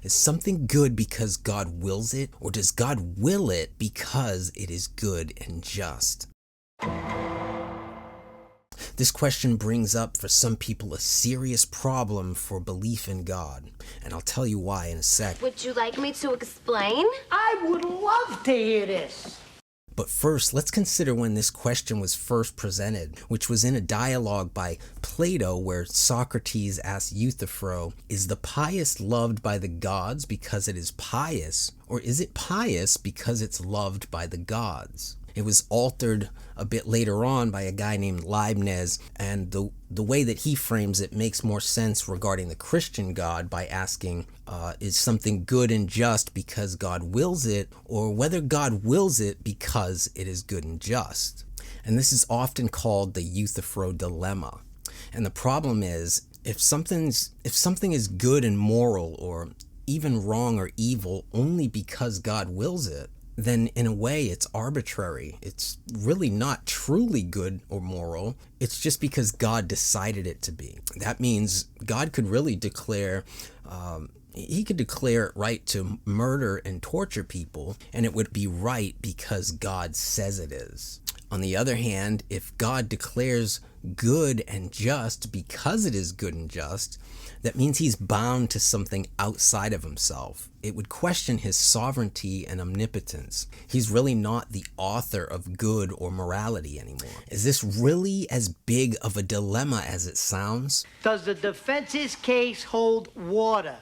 Is something good because God wills it, or does God will it because it is good and just? This question brings up for some people a serious problem for belief in God, and I'll tell you why in a sec. Would you like me to explain? I would love to hear this. But first, let's consider when this question was first presented, which was in a dialogue by Plato where Socrates asked Euthyphro, is the pious loved by the gods because it is pious, or is it pious because it's loved by the gods? It was altered a bit later on by a guy named Leibniz, and the way that he frames it makes more sense regarding the Christian God by asking, is something good and just because God wills it, or whether God wills it because it is good and just? And this is often called the Euthyphro dilemma. And the problem is, if something is good and moral, or even wrong or evil only because God wills it, then in a way it's arbitrary. It's really not truly good or moral. It's just because God decided it to be. That means God could really declare, he could declare it right to murder and torture people, and it would be right because God says it is. On the other hand, if God declares good and just because it is good and just, that means he's bound to something outside of himself. It would question his sovereignty and omnipotence. He's really not the author of good or morality anymore. Is this really as big of a dilemma as it sounds? Does the defense's case hold water?